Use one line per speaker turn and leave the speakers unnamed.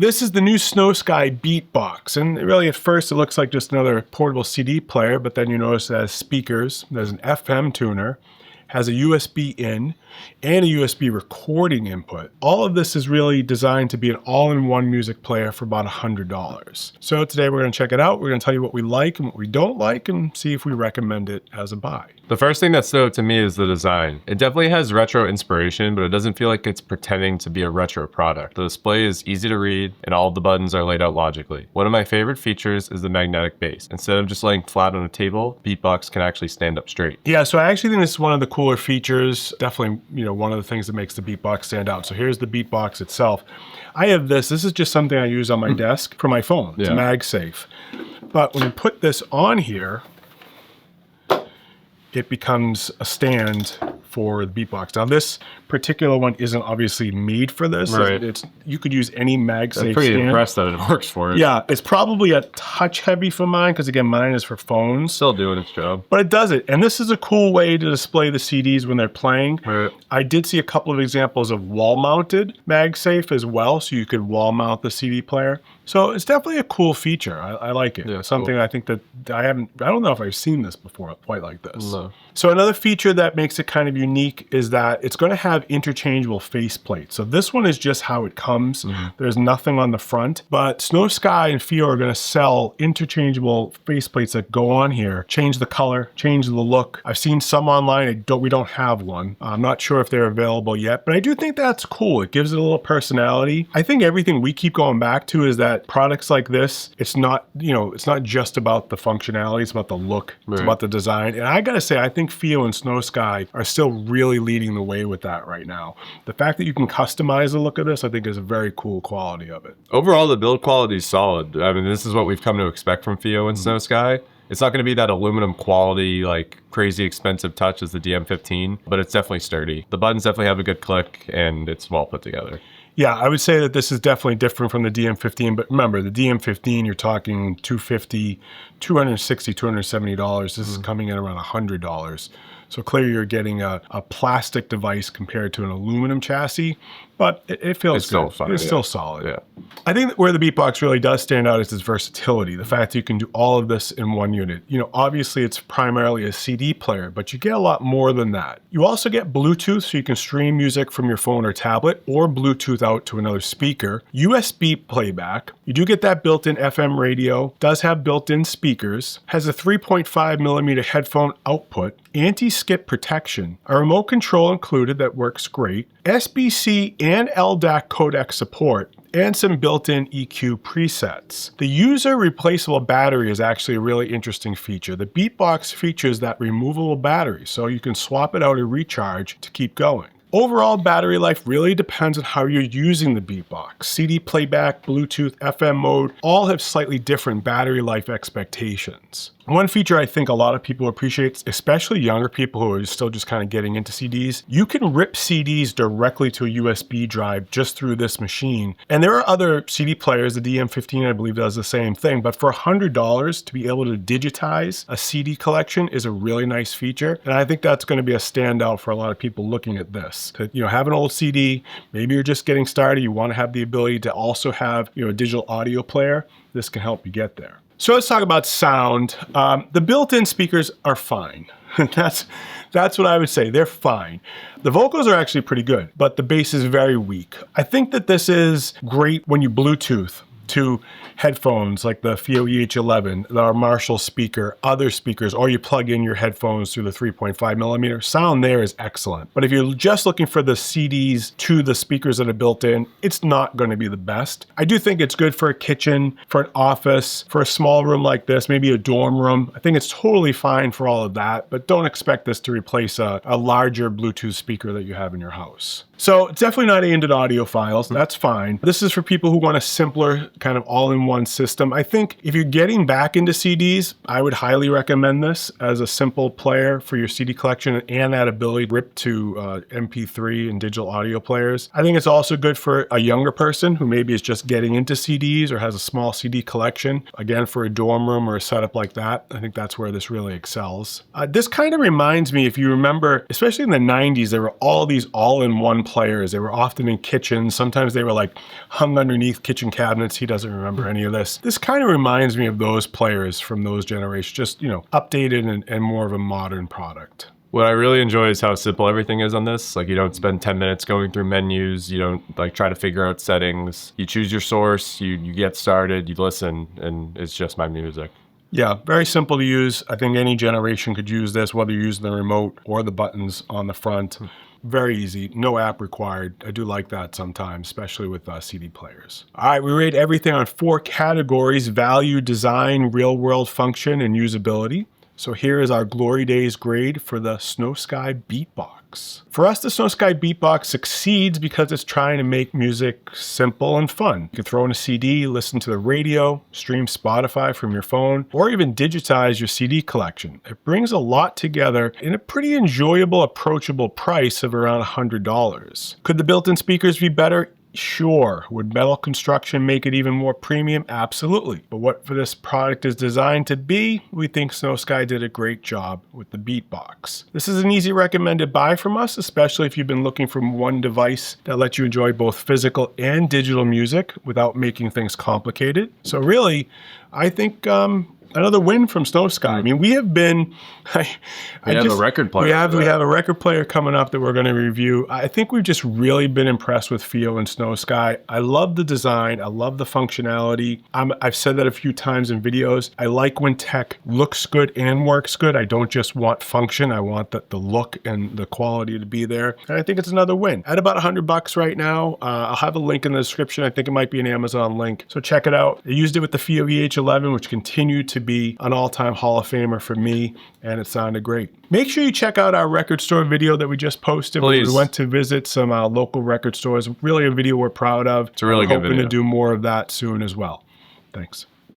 This is the new Snowsky BEATBOX, and really at first it looks like just another portable CD player, but then you notice it has speakers, there's an FM tuner, has a USB in, and a USB recording input. All of this is really designed to be an all-in-one music player for about $100. So today we're going to check it out. We're going to tell you what we like and what we don't like and see if we recommend it as a buy.
The first thing that stood out to me is the design. It definitely has retro inspiration, but it doesn't feel like it's pretending to be a retro product. The display is easy to read, and all of the buttons are laid out logically. One of my favorite features is the magnetic base. Instead of just laying flat on a table, BEATBOX can actually stand up straight.
Yeah, so I actually think this is one of the cooler features. Definitely, one of the things that makes the BEATBOX stand out. So here's the BEATBOX itself. I have this. This is just something I use on my desk for my phone. It's MagSafe. But when you put this on here, it becomes a stand for the BEATBOX. Now this particular one isn't obviously made for this.
Right.
You could use any MagSafe
I'm pretty
stand.
impressed that it works for it.
Yeah, it's probably a touch heavy for mine because again, mine is for phones.
Still doing its job.
But it does it. And this is a cool way to display the CDs when they're playing.
Right.
I did see a couple of examples of wall-mounted MagSafe as well, so you could wall mount the CD player. So it's definitely a cool feature. I like it.
Yeah,
something
cool.
I think that I don't know if I've seen this before quite like this.
No.
So another feature that makes it kind of unique is that it's going to have interchangeable faceplates. So this one is just how it comes. There's nothing on the front, but Snowsky and Fio are going to sell interchangeable faceplates that go on here, change the color, change the look. I've seen some online. We don't have one. I'm not sure if they're available yet, but I do think that's cool. It gives it a little personality. I think everything we keep going back to is that products like this, it's not just about the functionality, it's about the look, it's about the design. And I gotta say, I think Fio and Snowsky are still really leading the way with that right now. The fact that you can customize the look of this, I think is a very cool quality of it.
Overall, the build quality is solid. I mean, this is what we've come to expect from Fio and Snowsky. It's not going to be that aluminum quality, like crazy expensive touch as the DM15, but it's definitely sturdy. The buttons definitely have a good click and it's well put together.
Yeah, I would say that this is definitely different from the DM15, but remember, the DM15, you're talking $250, $260, $270. This is coming in around $100. So clearly you're getting a plastic device compared to an aluminum chassis, but it feels good. It's still solid.
Yeah.
I think that where the BEATBOX really does stand out is its versatility. The fact that you can do all of this in one unit. Obviously it's primarily a CD player, but you get a lot more than that. You also get Bluetooth, so you can stream music from your phone or tablet, or Bluetooth out to another speaker. USB playback. You do get that built-in FM radio. Does have built-in speakers. Has a 3.5 millimeter headphone output. Anti-skip protection. A remote control included that works great. SBC and LDAC codec support, and some built-in EQ presets. The user replaceable battery is actually a really interesting feature. The BEATBOX features that removable battery, so you can swap it out and recharge to keep going. Overall battery life really depends on how you're using the BEATBOX. CD playback, Bluetooth, FM mode, all have slightly different battery life expectations. One feature I think a lot of people appreciate, especially younger people who are still just kind of getting into CDs, you can rip CDs directly to a USB drive just through this machine. And there are other CD players, the DM15 I believe does the same thing, but for $100 to be able to digitize a CD collection is a really nice feature. And I think that's going to be a standout for a lot of people looking at this. To, have an old CD, maybe you're just getting started, you want to have the ability to also have a digital audio player, this can help you get there. So let's talk about sound. The built-in speakers are fine. That's what I would say. They're fine. The vocals are actually pretty good, but the bass is very weak. I think that this is great when you Bluetooth to headphones like the Fio EH11, our Marshall speaker, other speakers, or you plug in your headphones through the 3.5 millimeter. Sound there is excellent. But if you're just looking for the CDs to the speakers that are built in, it's not going to be the best. I do think it's good for a kitchen, for an office, for a small room like this, maybe a dorm room. I think it's totally fine for all of that, but don't expect this to replace a larger Bluetooth speaker that you have in your house. So it's definitely not aimed at audiophiles. That's fine. This is for people who want a simpler kind of all-in-one system. I think if you're getting back into CDs, I would highly recommend this as a simple player for your CD collection and that ability to rip to MP3 and digital audio players. I think it's also good for a younger person who maybe is just getting into CDs or has a small CD collection. Again, for a dorm room or a setup like that, I think that's where this really excels. This kind of reminds me, if you remember, especially in the 90s, there were all these all-in-one players. They were often in kitchens. Sometimes they were like hung underneath kitchen cabinets. He doesn't remember any of this. This kind of reminds me of those players from those generations, just, you know, updated and more of a modern product.
What I really enjoy is how simple everything is on this. Like, you don't spend 10 minutes going through menus. You don't like try to figure out settings. You choose your source, you get started, you listen, and it's just my music.
Yeah, very simple to use. I think any generation could use this, whether you're using the remote or the buttons on the front. Very easy, no app required. I do like that sometimes, especially with CD players. All right, we rate everything on 4 categories: value, design, real world function, and usability. So here is our Glory Days grade for the Snowsky BEATBOX. For us, the Snowsky BEATBOX succeeds because it's trying to make music simple and fun. You can throw in a CD, listen to the radio, stream Spotify from your phone, or even digitize your CD collection. It brings a lot together in a pretty enjoyable, approachable price of around $100. Could the built-in speakers be better? Sure. Would metal construction make it even more premium? Absolutely. But what for this product is designed to be, we think Snowsky did a great job with the BEATBOX. This is an easy recommended buy from us, especially if you've been looking for one device that lets you enjoy both physical and digital music without making things complicated. So really, I think another win from Snowsky. I mean, we have been...
We have a record player.
We have a record player coming up that we're going to review. I think we've just really been impressed with Fio and Snowsky. I love the design. I love the functionality. I've said that a few times in videos. I like when tech looks good and works good. I don't just want function. I want the look and the quality to be there. And I think it's another win. At about $100 right now. I'll have a link in the description. I think it might be an Amazon link. So check it out. I used it with the Fio EH11, which continued to be an all-time Hall of Famer for me, and it sounded great. Make sure you check out our record store video that we just posted.
Please.
We went to visit some local record stores. Really a video we're proud of.
It's a really good video.
Hoping to do more of that soon as well. Thanks.